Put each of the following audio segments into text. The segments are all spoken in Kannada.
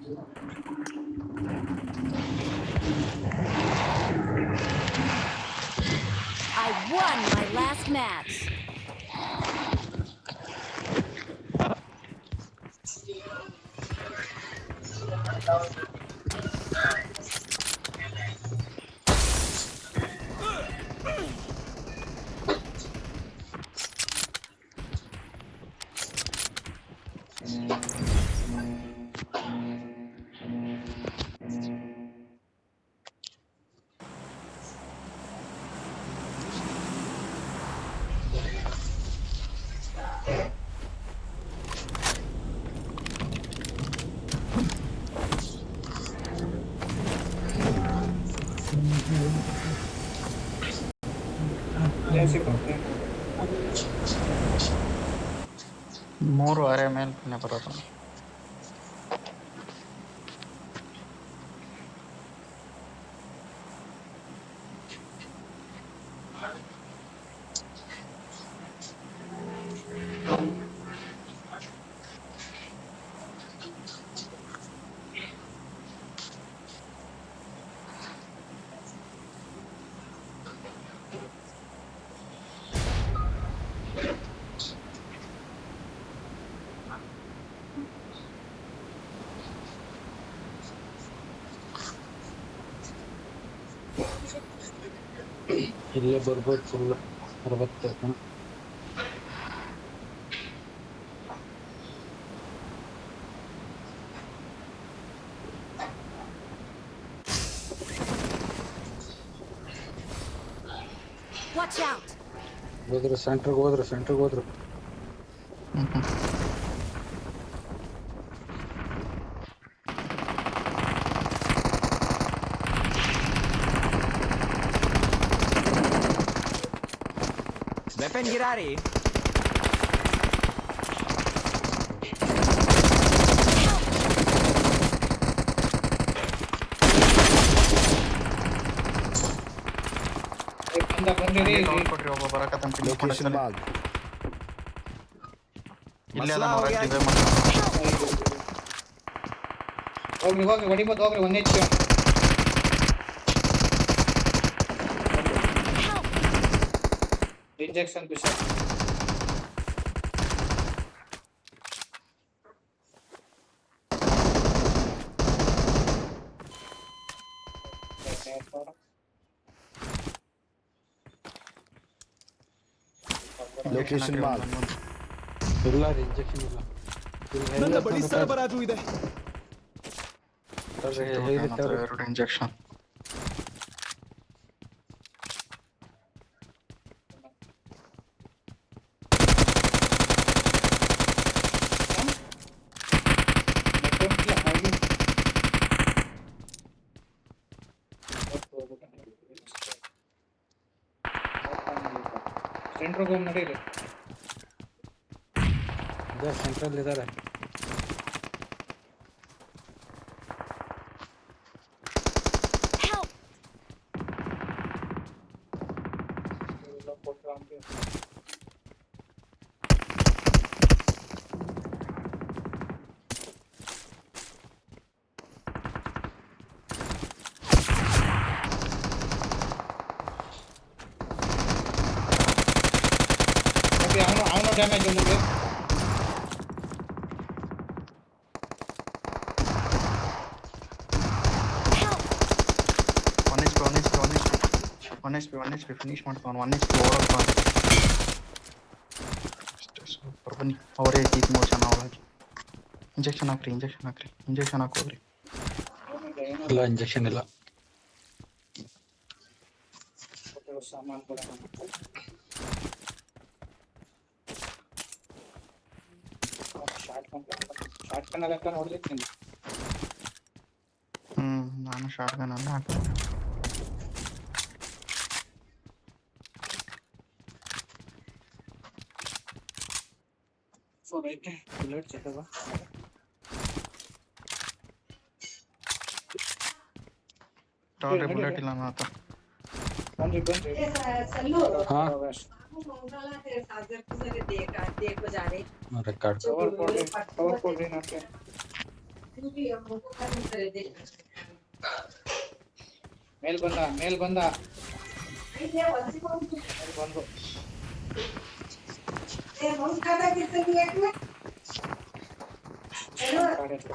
I won my last match. ಮೂರು ಅರೆ ಮೇಲೆ ಪುಣ್ಯ ಬರೋದು. ಇಲ್ಲೇ ಬರ್ಬೋದು ಫುಲ್ 60. Watch out. ಹೋದ್ರು ಸೆಂಟ್ರಿಗೆ ಹೋದ್ರು. Weapon गिरा रही. ಕೊಡ್ರಿ ಒಬ್ಬ ಬರಕತ್ತಂತ Location bag. ಇಲ್ಲೇ ಮಸ್ಲಾ ಅದ ಹೋಗ್ಯಾ. ಹೋಗ್ರಿ ಹೊಡಿಬೋದು ಹೋಗ್ರಿ. ಒಂದೇ ಇಂಜೆಕ್ಷನ್ ಬಿಷಪ್ Location bag. ಇಲ್ಲ ಇಂಜೆಕ್ಷನ್ ಇಲ್ಲ. ನನ್ನ ಬಡಿ ಸರಬರಾಜು ಇದೆ. ಎರಡು ಇಂಜೆಕ್ಷನ್. ಸೆಂಟ್ರಿಗೆ ಹೋಗಿ ನಡೀರಿ. ಸೆಂಟ್ರಲ್ ಇದ್ದಾರೆ. Help. ಅವನು ಡ್ಯಾಮೇಜ್ ನಿಮಗೆ. ಒನ್ ಎಚ್ ಪಿ ಫಿನಿಶ್ ಮಾಡ್ತಾವ. 1 HP ಓಡೋಗ್ತಾವ. ಸೂಪರ್. ಬನ್ನಿ ಅವರೇ ಟೀಕ್ ಮೋಷನ್ ಅವಳಾಗಿ. ಇಂಜೆಕ್ಷನ್ ಹಾಕ್ರಿ ಇಂಜೆಕ್ಷನ್ ಹಾಕೋಗ್ರಿ. ಇಲ್ಲ ಇಂಜೆಕ್ಷನ್ ಇಲ್ಲ. ಸಾಮಾನು ಕೂಡ ಶಾರ್ಟ್ ಕನ್ ಎಲ್ಲ ನೋಡ್ಲಿಕ್ಕೆ ನಾನು ಶಾರ್ಟ್ ಗನ್ ಅನ್ನ ಹಾಕ್ತೀನಿ. ಸೊ ರೈಟ್ ಬುಲೆಟ್ ಚೆಕವಾ ತಗೊಳ್ರಿ ಬುಲೆಟ್ ಇಲ್ಲ ನನ್ನ ಹತ್ರ. बंजी सल्लू हाँ मंगला ते सागर को सके देख बजा रहे रिकॉर्ड कवर कोड ना के ಮೇಲ್ ಬಂದ ಮೇಲ್ ಬಂದು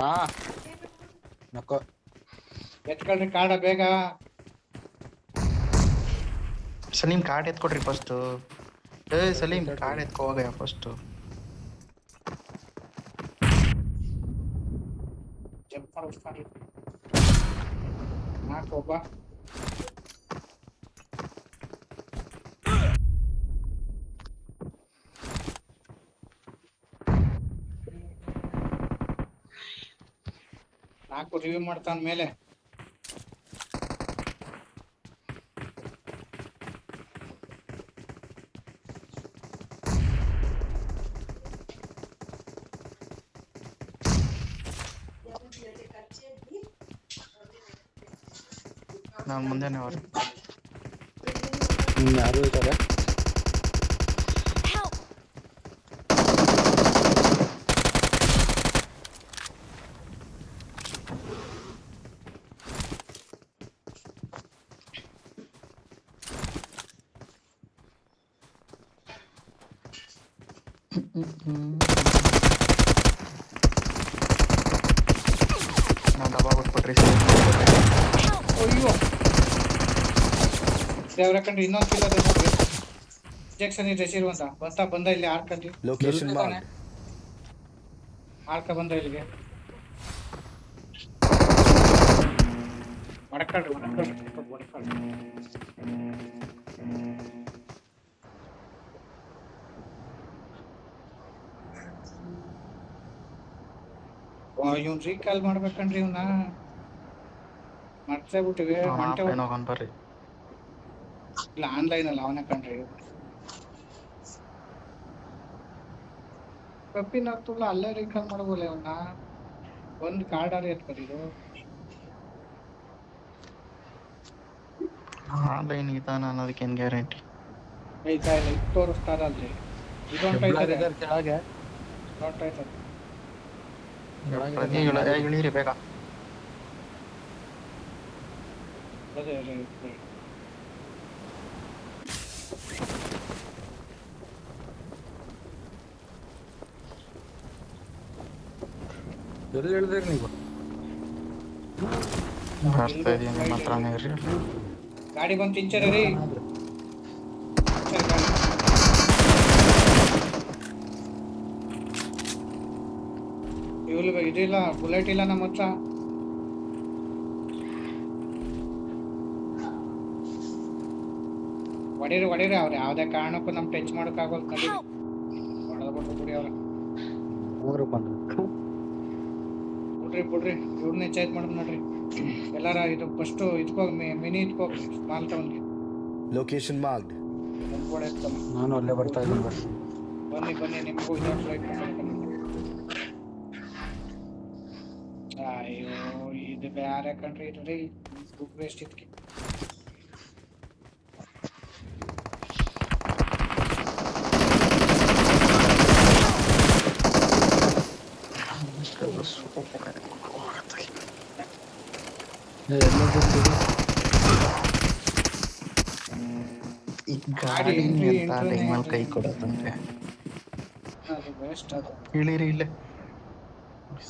ಹಾ ನಕ್ಕೋ ಎತ್ಕೊಳ್ರಿ ಕಾಡ ಬೇಗ. ಸಲೀಂ ಕಾರ್ಡ್ ಎತ್ಕೊಡ್ರಿ ಫಸ್ಟು. ಸಲೀಂ ಕಾರ್ಡ್ ಎತ್ಕೋ ಹೋಗಯ್ಯ ಫಸ್ಟು. ಜಂಪ್ ಮಾಡಿ ನಾಲ್ಕು ಒಬ್ಬ ನಾಲ್ಕು ರಿವ್ಯೂ ಮಾಡ್ತಾನ ಮೇಲೆ. ನಾನು ಮುಂದೆನೇ ಅವ್ರು. ಯಾರು ಇದ್ದಾರೆ? Help! ನಾವು ಡಬ್ಬ ಕೊಟ್ಬಿಟ್ರಿ. ಅಯ್ಯೋ ದೇವ್ರ ಕಂಡ್ರಿ ಇನ್ನೊಂದು ಕಿಲ್ ಅದೇ ನೋಡ್ರಿ. ಇಂಜೆಕ್ಷನ್ ರಿಸೀವ್ ಅಂತ ಬಂದ ಇಲ್ಲಿ ಆಡ್ಕೊಂಡ್ರಿ. Location marked. ಆಡ್ಕ ಬಂದ ಇಲ್ಲಿಗೆ ಹೊಡ್ಕೊಳ್ರಿ. ಇವ್ನ್ ರೀಕಾಲ್ ಮಾಡ್ಬೇಕನ್ರಿ ಇವ್ನ ಮರ್ತೇ ಬಿಟ್ಟಿವಿ. ಹೋಗೋಣ ಬರ್ರಿ. ಇಲ್ಲ ಆನ್ಲೈನ್ ಅಲ್ಲ ಅವನ ಕಣ್ರಿ. ಕಪ್ಪಿನ ತುಳ ಅಲ್ಲೇ ರೀಕಾಲ್ ಮಾಡ್ಬೋಲೆ ಅವನ್ನ. ಒಂದು ಕಾರ್ಡಾರಿ ಎತ್ಕೊಂಡಿರು. Online ಇದಾನ ಅನ್ನೋದಕ್ಕೇನು guarantee? ಐತಾ ಇಲ್ಲ ಇದು ತೋರಿಸ್ತಾರಲ್ಲಿ. ಇದೊಂದು ಐತದೆ ಕೆಳಗೆ ಡಾಟ್ ಐತದೆ. ಇಳಿರಿ ಬೇಗ. ಅದೇ ಎಲ್ಲಿ ಹೇಳಿದ್ರಿ ನೀವು? ಬರ್ತಾ ಇದೀನಿ ನಿಮ್ಮ ಹತ್ರನೇ ಇರ್ರಿ. ಗಾಡಿ ಬಂದು ತಿಂಚರಿ ರೀ. ಇವ್ಲು ಇದಿಲ್ಲ, ಬುಲೆಟ್ ಇಲ್ಲ ನಮ್ಮ ಹತ್ರ. ಹೊಡೀರಿ ಅವ್ರು ಯಾವ್ದೇ ಕಾರಣಕ್ಕೂ ನಮ್ ಟಚ್ ಮಾಡೋಕ್ಕಾಗೋದು. ಕಡಿ ಹೊಡೆದ್ಬಿಟ್ರು ಬಿಡಿ ಅವ್ರ. ಮೂರು ಬಂದು ಬಿಡ್ರಿ ಇವ್ರನ್ನೇ ಚೇಂಜ್ ಮಾಡೋದು ನೋಡ್ರಿ. ಎಲ್ಲಾರ ಇದು ಫಸ್ಟ್ ಇದ್ಕೋಗಿ ಮಿನಿ ಇದ್ಕೋಗಿ ಸ್ಮಾಲ್ ಟೌನ್ಗೆ. Location marked. ನಾನು ಅಲ್ಲೇ ಬರ್ತಾ ಇದ್ದೀನಿ. ಬನ್ನಿ ನಿಮಗೂ ಇದೊಂದು ಫ್ಲೈಟ್. ಅಯ್ಯೋ ಇದು ಬೇರೆ ಕಂಟ್ರಿ ಇರ್ರಿ. ದುಡ್ಡು ವೇಸ್ಟ್ ಇದಕ್ಕೆ. ಈ ಗಾಡಿ ಟೈಮಲ್ಲಿ ಕೈ ಕೊಡತ್ತಂತೆ. ಅದು ವೇಸ್ಟ್ ಅದು. ಇಳಿರಿ ಇಲ್ಲೇ.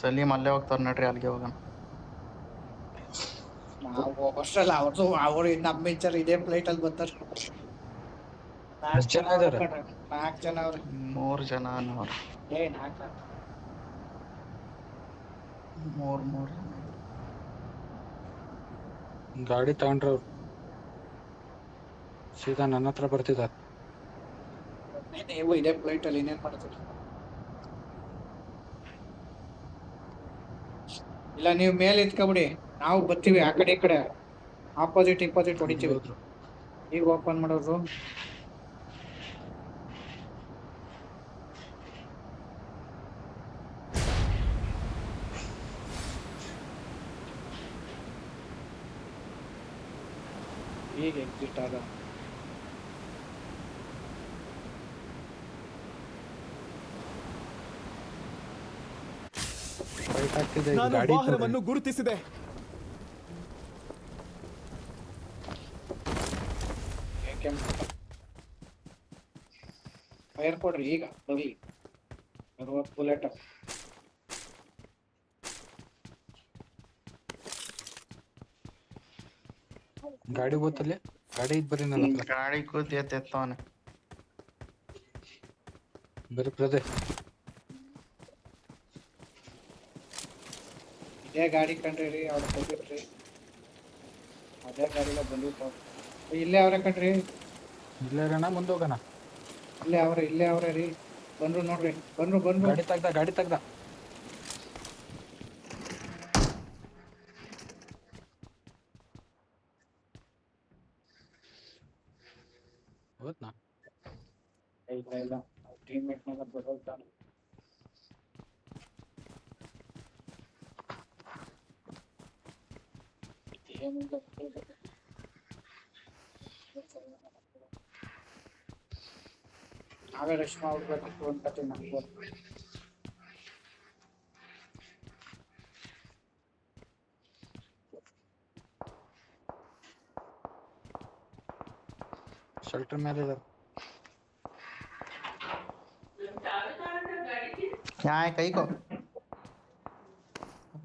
ಸಲೀಮ್ ಅಲ್ಲೇ ಹೋಗ್ತಾರ ನಡ್ರಿ, ಅಲ್ಲಿಗೆ ಹೋಗೋಣ. ನಾವು ಹೋಗೋಷ್ಟಲ್ಲ ಅವರು ನಮ್ಮ ಇಂಚರ್ ಇದೇ ಫ್ಲೈಟ್ ಅಲ್ಲಿ ಬರ್ತಾರೆ. ಎಷ್ಟ್ ಜನ ಇದಾರೆ? 4 ಜನ ಅವ್ರೆ. 3 ಜನ ಅವ್ರು. 4 ಮೂರು ಗಾಡಿ ತಗೊಂಡ್ರೆ ಅವ್ರು ಸೀದಾ ನನ್ನ ಹತ್ರ ಬರ್ತಿದ್ದಾರೆ. ನೀವು ಇದೇ ಫ್ಲೈಟ್ ಅಲ್ಲಿ ಇನ್ನೇನ್ ಮಾಡ್ತೀರಿ? ಇಲ್ಲ ನೀವು ಮೇಲೆ ಇತ್ಕೊಬಿಡಿ, ನಾವು ಬರ್ತೀವಿ ಆ ಕಡೆ ಈ ಕಡೆ. ಆಪೋಸಿಟ್ ಹೊಡಿತೀವಿ. ಈಗ ಓಪನ್ ಮಾಡೋದು. ಈಗ ಎಕ್ಸಿಟ್ ಆದ. ಆಗ್ತಿದೆ ಇದು ನಾನು ಗಾಡಿ ಇತ್ತು ವಾಹನವನ್ನು ಗುರುತಿಸಿದೆ. ಫೈರ್ ಕೊಡ್ರಿ ಈಗ ಬರ್ಲಿ 60 ಬುಲೆಟ್. ಗಾಡಿ ಗೊತ್ತಲ್ಲಿ ಗಾಡಿ ಇದ್ ಬರೀ ನನ್ನ ಹತ್ರ ಗಾಡಿ ಕೂತಿ ಎತ್ತವನೆ. ಬರೀ ಪ್ರದೆ ಇದೇ ಗಾಡಿ ಕಂಡ್ರಿ ರೀ ಅವ್ರ ಹೋಗಿರ್ರಿ. ಅದೇ ಗಾಡಿಲ ಬಂದಿರ್ತಾವ. ಇಲ್ಲೇ ಅವ್ರ ಕಣ್ರಿ, ಇಲ್ಲೇರಣ ಮುಂದೆ ಹೋಗೋಣ. ಇಲ್ಲೇ ಅವ್ರೆ ರೀ. ಬಂದ್ರು ನೋಡ್ರಿ, ಬಂದ್ರು. ಗಾಡಿ ತೆಗ್ದ ಹೋದ್ನಾ? ಇಲ್ಲ ಟೀಮ್ಮೇಟ್ ನಾಗ ಬರೋಲ್ತಾನೆ. ನಾವೇ ರಶ್ಮಾ ಹುಡ್ಬೇಕು ಅಂತ ನಮ್ಗೆ ಶೆಲ್ಟರ್ ಮೇಲೆ ಇದಾರೆ. क्या है कहीं को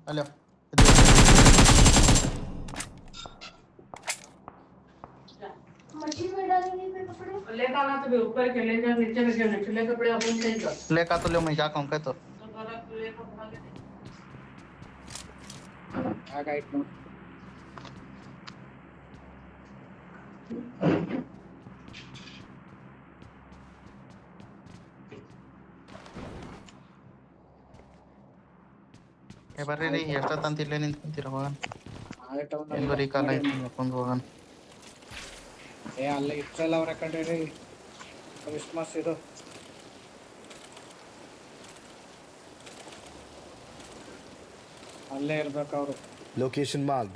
हेलो मशीन में डालेंगे फिर कपड़े लेकर आना तो ऊपर के लेकर नीचे में जो निचले कपड़े अपन सही कर लेका तो ले मैं क्या कहूँ कहतो ಆಗಾಯ್ತು ನೋಡಿ. ಬರ್ರಿ ರೀ ಎಷ್ಟೊತ್ತಂತ ಇಲ್ಲೇ ನಿಂತ್ಕೊಂತೀರ ಹೋಗನ್. ನಾಳೆ ಟೌನ್ ಏನ್ ಬರೀ ಕಾಲ ಐತಿ ಹಾಕೊಂಡು ಹೋಗನ್. ಅಲ್ಲೇ ಇಷ್ಟೆಲ್ಲ ಅವ್ರ ಕಂಡ್ರಿ ರೀ ಕ್ರಿಸ್ಮಸ್ ಇದು. ಅಲ್ಲೇ ಇರ್ಬೇಕು ಅವರು. Location marked.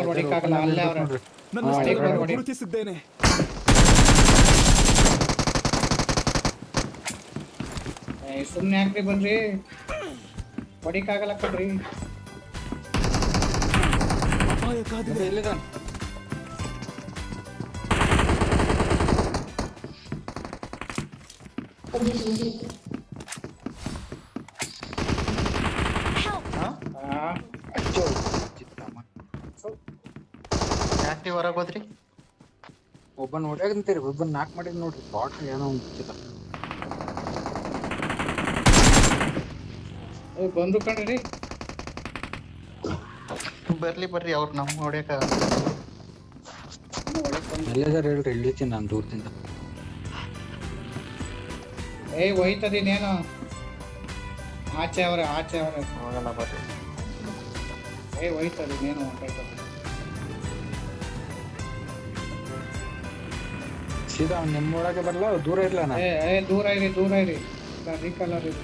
ಹೊಡಿಕಾಗಲ್ಲ, ಅಲ್ಲೇ ಅವ್ರ. ನನ್ನ ಹೊಡಿ, ಸ್ಥಳವನ್ನು ಹೊಡಿ. ಗುರುತಿಸಿದ್ದೇನೆ. ಸುಮ್ನೆ ಯಾಕ್ರಿ ಬನ್ರಿ, ಹೊಡಿಕಾಗಲ್ಲ ಕಣ್ರಿ. ಅಪಾಯ ಕಾದಿದೆ. ಎಲ್ಲಿದ್ದಾನೆ? ಯಾಕ್ರಿ ಹೊರಗೆ ಹೋದ್ರಿ? ಒಬ್ಬನ್ ಹೊಡ್ಯಾಗಂತೀರಿ, ಒಬ್ಬನ್ ನಾಕ್ ಮಾಡಿದ್ ನೋಡ್ರಿ. ಬಾಟ್ ಏನೋ ಗೊತ್ತಿಲ್ಲ. ಬಂದು ಕಣ್ರಿ. ಬರ್ರಿ ಅವ್ರು ನಮ್ಮ ಹೊಡ್ಯಾಕ. ಎಲ್ಲಿದಾರೆ ಹೇಳ್ರಿ, ಇಳಿತೀನಿ ನಾನು ದೂರದಿಂದ. ಹೋಯ್ತದಿನೇನು ಆಚೆ ಅವ್ರೆ. ಹೋಗಲ್ಲ ಬರ್ರಿ. ಹೋಯ್ತದಿನೇನು ಹೊಂಟೈತದ. ಸೀದಾ ನಿಮ್ಮೊಳಗೆ ಬರಲ್ಲ, ದೂರ ಇರ್ಲಾನ? ದೂರ ಇರಿ ರೀಕಲರ್ ಇದು.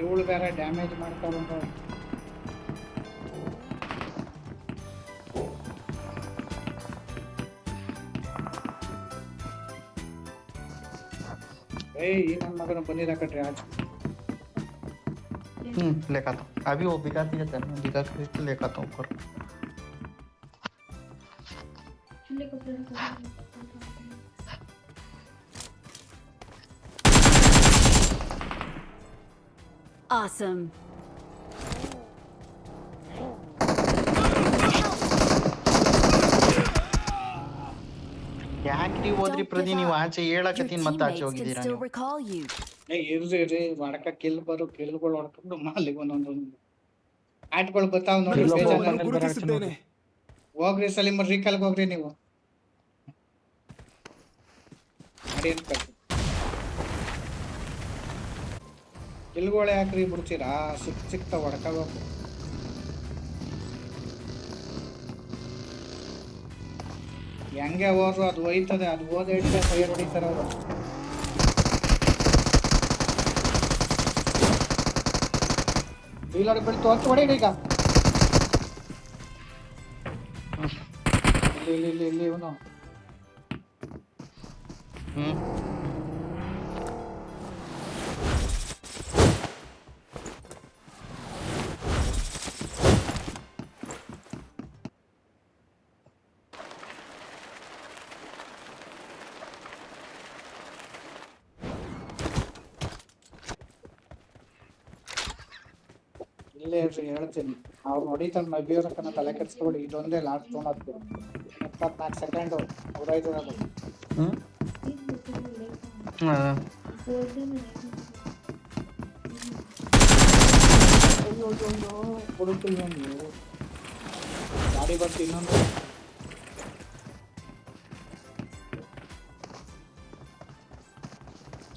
ಇವಳು ಬೇರೆ ಡ್ಯಾಮೇಜ್ ಮಾಡ್ತಾ ಬಂದವ. ಈ ನನ್ನ ಮಗನ ಬಂದಿರ ಕಟ್ರಿ ಆಚೆ. लेका तो अभी वो बिगाती है तेरे बिगा के लेका तो ऊपर. Awesome. ಯಾಕ್ರಿ ಹೋದ್ರಿ ಪ್ರದಿ ನೀವು ಆಚೆ Your ಹೇಳಕತ್ತೀನಿ ಮತ್ತೆ ಆಚೆ teammates can ಹೋಗಿದ್ದೀರಾ still ನೀವು? recall you. ಇರ್ರಿ ಹೊಡಕ ಕಿಲ್ಗಳು ಹೊಡ್ಕೊಂಡು ಮಾಲಿಗೆ ಒಂದೊಂದೊಂದು ಆಟ್ಗಳು ಬರ್ತಾವ್ ನೋಡಿ. ಇಲ್ಲ, ಬೇಜಾರ್ ಹೋಗಲ್ಲ. ಮಾಡ್ಕೊಂಡ್ ಗುರುತಿಸಿದ್ದೇನೆ. ಹೋಗ್ರಿ ಸಲೀಮ್ ರೀಕಲ್ಗೆ ಹೋಗ್ರಿ ನೀವು. ಮಾಡಿ ಅಂತ ಕಿಲ್ಗೋಳೆ ಹಾಕ್ರಿ ಬಿಡ್ತೀರಾ? ಸಿಕ್ತ ಹೊಡ್ಕೋಬೇಕು. ಹೆಂಗೆ ಹೋದ್ರು ಅದು ಹೋಯ್ತದೆ. ಅದು ಹೋದ ಹಿಡಿದ ಫೈರ್ ಹೊಡಿತಾರ ಅವರು. ಡೀಲರ್ ಬಿಡ್ತು ಹೊತ್ತು ಹೊಡೀರಿ ಈಗ. ಇಲ್ಲಿ ಇವನು ಹ್ಮ್ ಇಲ್ಲೇ ಇರ್ರಿ ಹೇಳ್ತೀನಿ. ಅವ್ರು ಹೊಡಿತಾರೆ ನಬಿಯೋರಕ್ಕನ ತಲೆ ಕೆಡ್ಸ್ಕೊಬಿಡಿ. ಇದೊಂದೇ ಲಾಸ್ಟ್ ಜೋನ್ ಆಗ್ತದೆ. 24 ಸೆಕೆಂಡ್ ಹೊರೈತಿರೋದು. ಕೊಡುತ್ತಿಲ್ಲ ನೀವು. ಗಾಡಿ ಬರ್ತಿ ಇನ್ನೊಂದು.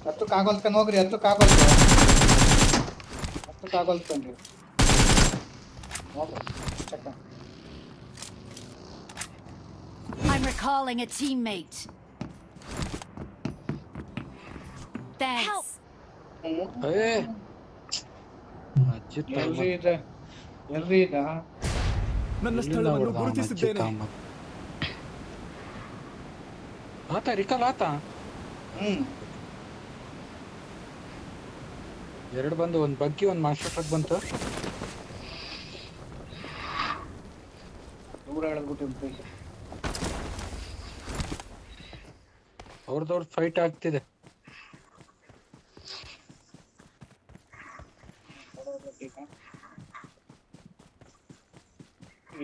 ಹತ್ತಕ್ಕಾಗೋಲ್ಸ್ಕೊಂಡು ಹೋಗ್ರಿ. ಹತ್ತಕ್ಕಾಗೋಲ್ಸ್ಕೊಂಡ್ರಿ. I'm recalling a teammate. Thanks. ಎಲ್ರಿ ಇದ ನನ್ನ ಸ್ಥಳವನ್ನು ಗುರುತಿಸಿದ್ದೇನೆ. ಆತ ರಿಕಾಲ್ ಆತ. ಎರಡು ಬಂದು, ಒಂದ್ ಬಗ್ಗಿ ಒಂದ್ ಮಾಸ್ಟರ್ ಟ್ರಕ್ ಬಂತು. ದೂರ ಎಳೆದ್ಬಿಟ್ಟಿರ್ತೀವಿ. ಅವ್ರದವ್ರ ಫೈಟ್ ಆಗ್ತಿದೆ.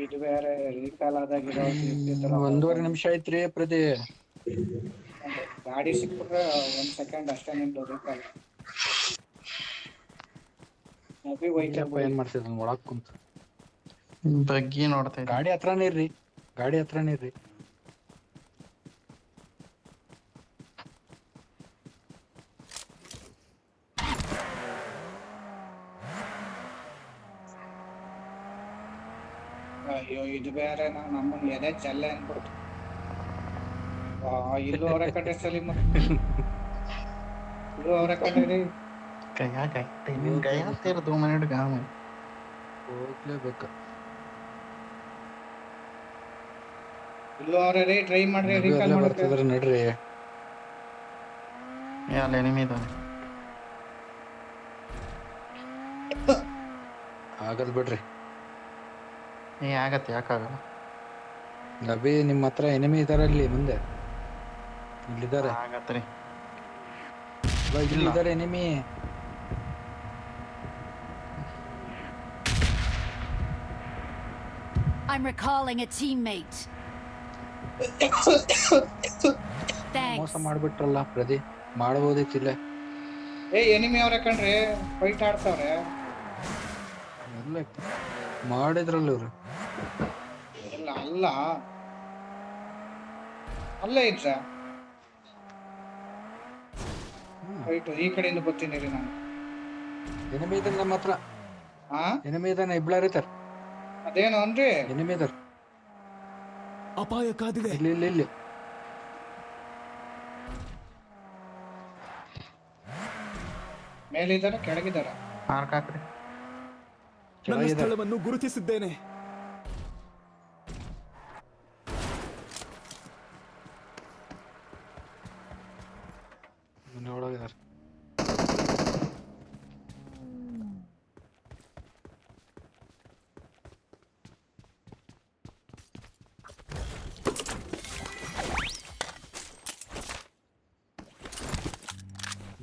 ಇದು ಬೇರೆ ರೀಕಾಲ್ ಆದಾಗ 1.5 ನಿಮಿಷ ಐತ್ರಿ ಪ್ರತಿ. ಗಾಡಿ ಸಿಕ್ಬಿಟ್ರೆ 1 ಸೆಕೆಂಡ್ ಅಷ್ಟೇ ನಿಂತು ರೀಕಾಲ್. ಏನ್ ಮಾಡ್ತಿದ್ ಒಳಗ್ ಕುಂತ ಬಗ್ಗಿ ನೋಡ್ತಾ ಇದ್ದೆ. ಗಾಡಿ ಹತ್ರನೇ ಇರ್ರಿ. ಅಯ್ಯೋ ಇದು ಬೇರೆ ನಮ್ಮನ್ನ ಎದೆ ಚೆಲ್ಲೆ ಅನ್ಬಿಡ್ತು. ಇಲ್ಲೂ ಅವರ ಕಡೆ ಸಲೀಮ. ಇಲ್ಲೂ ಅವರ ಕಡೆ ಹೋಗ್ಲೇಬೇಕ. ಇಲ್ಲೂ ಅವರೇ ಟ್ರೈ ಮಾಡ್ರಿ. ರೀಕಾಲ್ ಬರ್ತಿದ್ರ ನಡ್ರಿ. ಅಲ್ಲಿ ಎನಿಮಿ ಇದ್ದಾನೆ. ಆಗಲ್ ಬಿಡ್ರಿ. ಆಗತ್ತೆ, ಯಾಕಾಗಲ್ಲ. ನಬಿ ನಿಮ್ಮ ಹತ್ರ ಎನಿಮಿ ಇದಾರ ಅಲ್ಲಿ ಮುಂದೆ. ಇಲ್ಲಿದ್ದಾರೆ. ಆಗತ್ರಿ. ಇಲ್ಲಿದ್ದಾರೆ enemy. I'm recalling a teammate. Thanks. ಮೋಸ ಮಾಡ್ಬಿಟ್ರಲ್ಲ ಪ್ರದಿ. ಮಾಡಬಹುದಿತ್ತಿಲ್ಲ. ಎನಿಮಿ ಅವ್ರ ಕಣ್ರಿ ಫೈಟ್ ಆಡ್ತಾವ್ರೆ. ಎಲ್ಲ ಮಾಡಿದ್ರಲ್ಲ ಇವ್ರು. ಅಲ್ಲೇ ಇದ್ರ ಫೈಟ್. ಈ ಕಡೆಯಿಂದ ಬರ್ತೀನಿ ರೀ ನಾನು. ಎನಿಮಿ ಇದಾರೆ ನಮ್ಮ ಹತ್ರ. ಎನಿಮಿ ಇದಾನೆ. ಇಬ್ಳಾರ್ ಇದಾರೆ. ಅದೇನು ಅನ್ರಿ ಎನಿಮಿ ಇದಾರೆ. ಅಪಾಯ ಕಾದಿದೆ. ಇಲ್ಲಿ ಮೇಲಿದ್ದಾರ ಕೆಳಗಿದ್ದಾರ? ಮಾರ್ಕ್ ಹಾಕ್ರಿ. ನನ್ನ ಸ್ಥಳವನ್ನು ಗುರುತಿಸಿದ್ದೇನೆ. ಒಳಗಿದ್ದಾರೆ.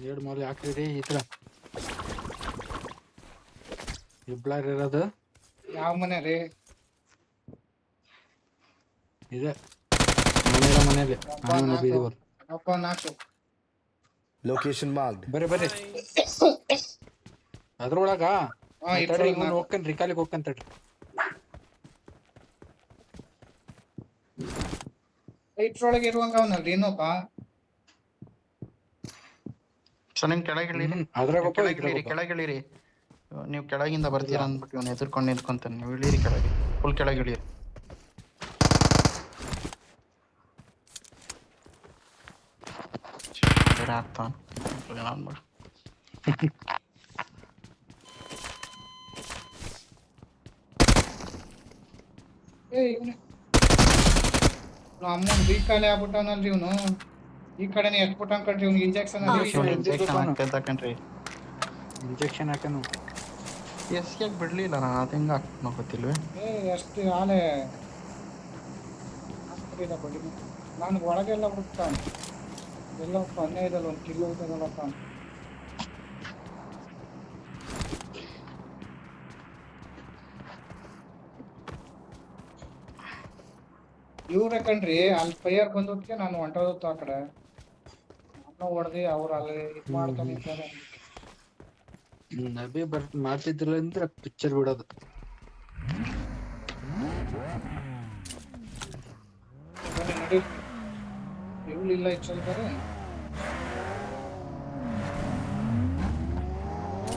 ಎರಡು ಮಾಲಿ ಹಾಕ್ರಿ. ಈ ತರ ಇಬ್ಳಾರ್ ಇರೋದು ಯಾವ ಮನೆ ರೀ? ಇದೆ ಮನೇಲಿ. ನಾಲ್ಕು Location marked. ಬರ್ರಿ ಅದ್ರೊಳಗ ಹೋಗ್ಕನ್ ರಿಕಾಲಿಗೆ ಹೋಗ್ಕಂತಡ್ರಿ. ಇಟ್ರೊಳಗೆ ಇರುವಂಗ ಅವನಲ್ರಿ ಇನ್ನೊಬ್ಬ. ಸೊ ನಿಮ್ ಕೆಳಗಿಳಿರಿ. ಕೆಳಗಿಳಿರಿ. ನೀವು ಕೆಳಗಿಂದ ಬರ್ತೀರಾ ಅಂದ್ಬಿಟ್ಟು ಇವನು ಎದುರ್ಕೊಂಡು ನಿಂತ್ಕೊಂತಾನೆ. ನೀವು ಇಳಿರಿ ಕೆಳಗೆ. ಫುಲ್ ಕೆಳಗಿಳಿರಿ. ಆಗ್ತಾವ ಮಾಡು. ಅಮ್ಮನ್ ರೀಕಾಲೆ ಆಗ್ಬಿಟ್ಟವನಲ್ರಿ ಇವನು. ಈ ಕಡೆನೆ ಎತ್ಬಿಟ್ಟ ಕಣ್ರಿ ಇವ್ನಿಗೆ ಇಂಜೆಕ್ಷನ್ ಅಲ್ಲಿ. ಇಂಜೆಕ್ಷನ್ ಹಾಕ್ತಾ ಕಣ್ರಿ. ಇಂಜೆಕ್ಷನ್ ಹಾಕನು ಎಸ್ಯಾಗ ಬಿಡ್ಲಿಲ್ಲ ನಾನು, ಅದು ಹೆಂಗ ಹಾಕ್ನೋ ಗೊತ್ತಿಲ್ವೇ. ಎಷ್ಟು ಆಲೆ ಬಡಿ ನಾನು ಒಳಗೆಲ್ಲ ಬಿಡ್ತಾನೆ ಎಲ್ಲ 15 1 ಕಿಲೋ ಐತದಲ್ಲ ತಾನು. ಇವ್ರೆ ಕಣ್ರಿ ಅಲ್ಲಿ ಫೈಯರ್ ಬಂದೋದಕ್ಕೆ ನಾನು ಹೊಂಟೋದತ್ತು ಆ ಕಡೆ. ನಾನು ಹೊಡೆದಿ ಅವ್ರು ಅಲ್ಲಿ ಇದ್ ಮಾಡ್ತಾನೆ ಇದ್ದಾರೆ. ನಬಿ ಮಾಡ್ತಿದ್ದಿಲ್ಲ ಅಂದ್ರೆ ಪಿಕ್ಚರ್ ಬಿಡೋದು. ಬನ್ನಿ ನಡಿ, ಇವಳಿಲ್ಲ ಇಚ್ಛಲ್ತಾರೆ.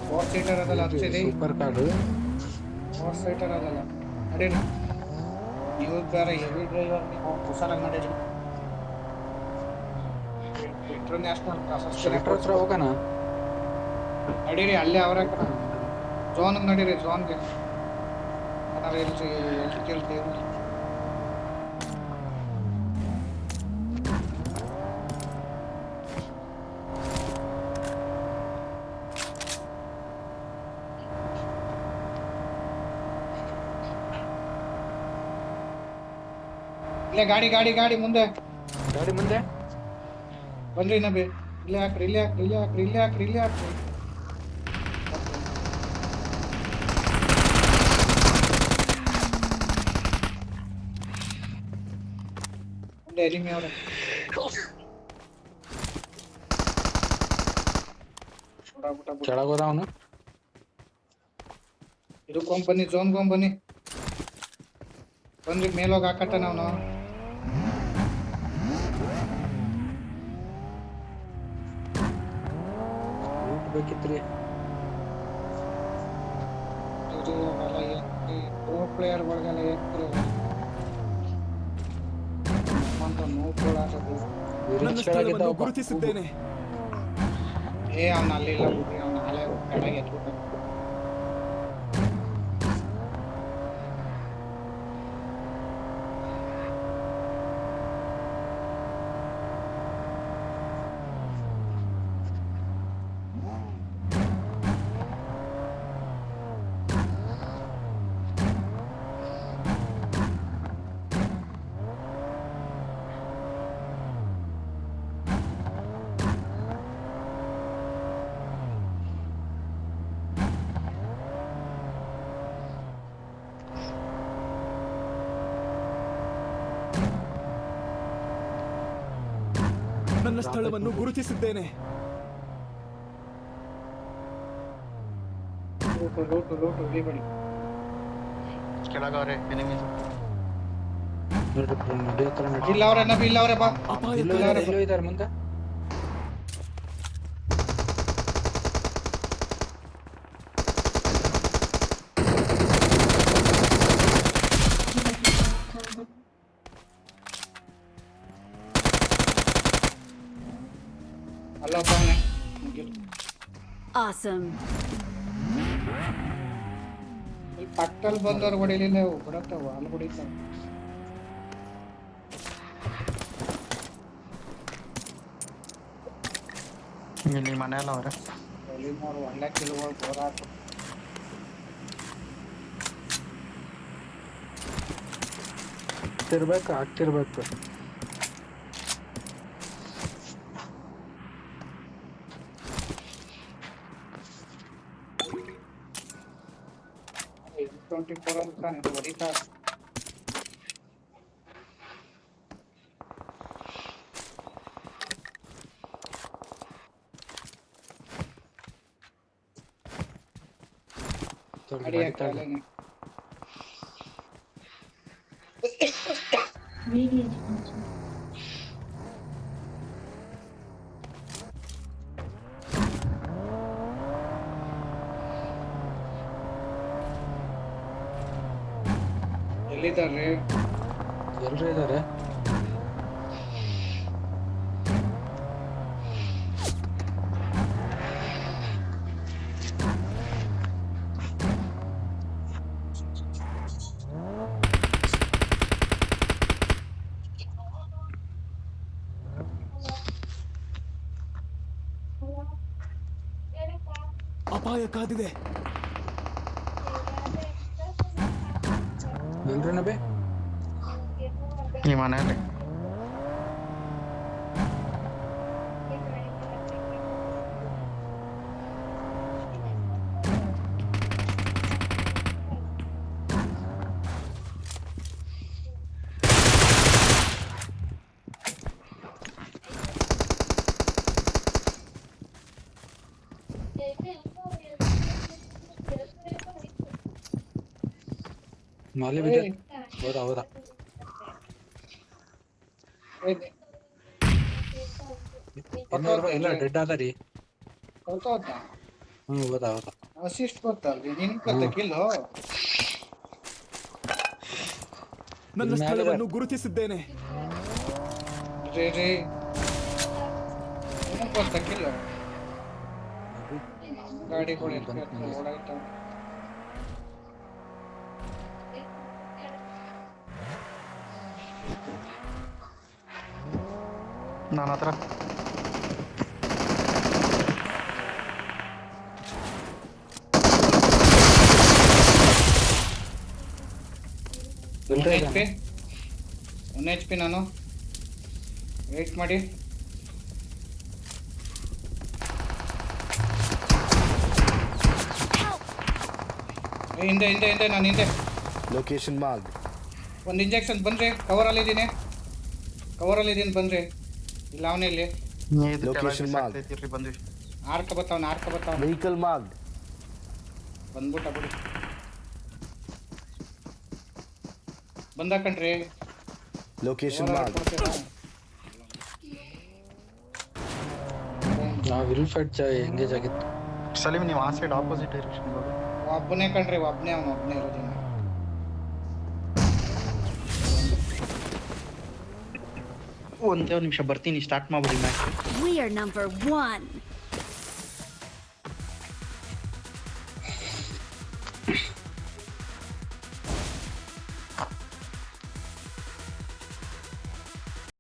4 ಸೀಟರ್ ಅದಲ್ಲ ಅದು ಸರಿ. ಸೂಪರ್ ಕಾರು 4 ಸೀಟರ್ ಅದಲ್ಲ ನಡೀರಿ. ನೀವು ಬೇರೆ ಹೆವಿ ಡ್ರೈವರ್, ನೀವು ಕುಶಾಲಾಗಿ ನಡೀರಿ. ಇಂಟರ್ನ್ಯಾಷನಲ್ ಶೆಲ್ಟರ್ ಹತ್ರ ಹೋಗೋಣ. ನಡೀರಿ, ಅಲ್ಲೇ ಅವರ ಝೋನ್ಗೆ ನಡೀರಿ. ಝೋನ್ಗೆ ಏನಾರು ಎಲ್ಲಿ ಕೇಳ್ತೀವಿ. ಇಲ್ಲೇ ಗಾಡಿ ಗಾಡಿ ಗಾಡಿ ಮುಂದೆ ಗಾಡಿ ಮುಂದೆ ಬನ್ರಿ ನಬಿ. ಇಲ್ಲೇ ಹಾಕ್ರಿ, ಇಲ್ಲೇ ಹಾಕ್ರಿ, ಇಲ್ಲೇ ಹಾಕ್ರಿ, ಇಲ್ಲೇ ಹಾಕ್ರಿ, ಇಲ್ಲೇ ಹಾಕ್ರಿ. ಮುಂದೆ ಎಲಿಮಿ ಅವ್ರೆ. ಕೆಳಗೋದ ಅವನು. ಇದಕ್ಕೊಂಡ್ ಬನ್ನಿ, ಝೋನ್ಗೊಂಡ್ ಬನ್ನಿ. ಬಂದ್ರಿ ಮೇಲೋಗಿ ಹಾಕಟ್ಟ ನಾವು. ಬೇಕಿತ್ರಿ ಪ್ರೋ ಪ್ಲೇಯರ್ ಗಳಿಗೆಲ್ಲ ನನ್ನ ಸ್ಥಳವನ್ನು ಗುರುತಿಸಿದ್ದೇನೆ. ಅವನ ಅಲ್ಲಿಲ್ಲ ಬಿಡ್ರಿ, ಅವನ ನಾಳೆ ಕೆಳಗೆ ಎತ್ಬಿಟ್ಟ. ನನ್ನ ಸ್ಥಳವನ್ನು ಗುರುತಿಸಿದ್ದೇನೆ. ಕೆಳಗವ್ರೆ ಎನಿಮೀಸ್. ಇಲ್ಲ ಅವ್ರೆ ನಬಿ, ಇಲ್ಲ ಅವ್ರೆ ಬಾ. ಎಲ್ಲೋ ಇದಾರೆ ಮುಂದೆ. ಅಲ್ಲ ಬಾನೆ. Awesome. ಇಲ್ಲಿ ಪಕ್ಕದಲ್ಲಿ ಬಂದವ್ರು ಹೊಡಿಲಿಲ್ಲ, ಬಿಡತ್ತವ ಅಲ್ಲಿ ಹೊಡಿತಾವ. ಇಲ್ಲಿ ಮನೆಯಲ್ಲ ಅವ್ರೆ. ಎಲಿಮೋರು ಒಳ್ಳೆ ಕಿಲುಗಳು ಹೋರಾಟ. ಆಗ್ತಿರ್ಬೇಕು. M24 ಅಂತ ಹೊಡಿತಾ. ಎಲ್ಲಿದ್ದಾರೆ? ಎಲ್ರು ಇದಾರೆ. ಅಪಾಯ ಕಾದಿದೆ. ಎಲ್ರಿ ನಬೆ ಈ ಮನೆಯಲ್ಲಿ ಮಾಲಿ ಬಿದ್ದ ಹೌದಾ ಎಲ್ಲ ಡೆಡ್ ಆದ ರೀ. ಗೊತ್ತಾಯ್ತಾ ಹೌದಾ ಅಸಿಸ್ಟ್ ಗೊತ್ತಲ್ರಿ ನಿನ್ ಕಿಲ್ಲು ನನ್ನ ಸ್ಥಳವನ್ನು ಗುರುತಿಸಿದ್ದೇನೆ. ರೀ ನಿನಗ್ ಗೊತ್ತಾ ಕಿಲ್ಲು ಗಾಡಿಗಳು ಓಡಾಯ್ತ ನನ್ನ ಹತ್ರ ಒನ್ ಎಚ್ ಪಿ ನಾನು ವೇಟ್ ಮಾಡಿ. ಹಿಂದೆ ನಾನು ಹಿಂದೆ Location marked. ಒಂದು ಇಂಜೆಕ್ಷನ್ ಬನ್ರಿ. ಕವರಲ್ಲಿದ್ದೀನಿ ಬನ್ರಿ. ಇಲ್ಲ ಅವನೇ ಇಲ್ಲಿ ಇದು Location mark. ಕೆಳಗೆ ಬಂದ್ವಿ. ಆರ್ಕ ಬರ್ತಾವ Vehicle marked. ಬಂದ್ಬಿಟ್ಟ ಬಿಡಿ. ಬಂದಾಕಣ್ರಿ. Location marked. ನಾವು ವಿಲ್ ಫೈಟ್ ಎಂಗೇಜ್ ಆಗಿತ್ತು. ಸಲೀಮ್ ನೀವು ಆ ಸೈಡ್ ಆಪೋಸಿಟ್ ಡೈರೆಕ್ಷನ್ ಹೋಗಿ. ಒಬ್ಬನೇ ಕಣ್ರಿ, ಒಬ್ಬನೇ ಇರೋದಿಲ್ಲ. ಒಂದೇ ಒಂದು ನಿಮಿಷ ಬರ್ತೀನಿ, ಸ್ಟಾರ್ಟ್ ಮಾಡ್ಬಿಡಿ ಮ್ಯಾಚ್. We are number 1.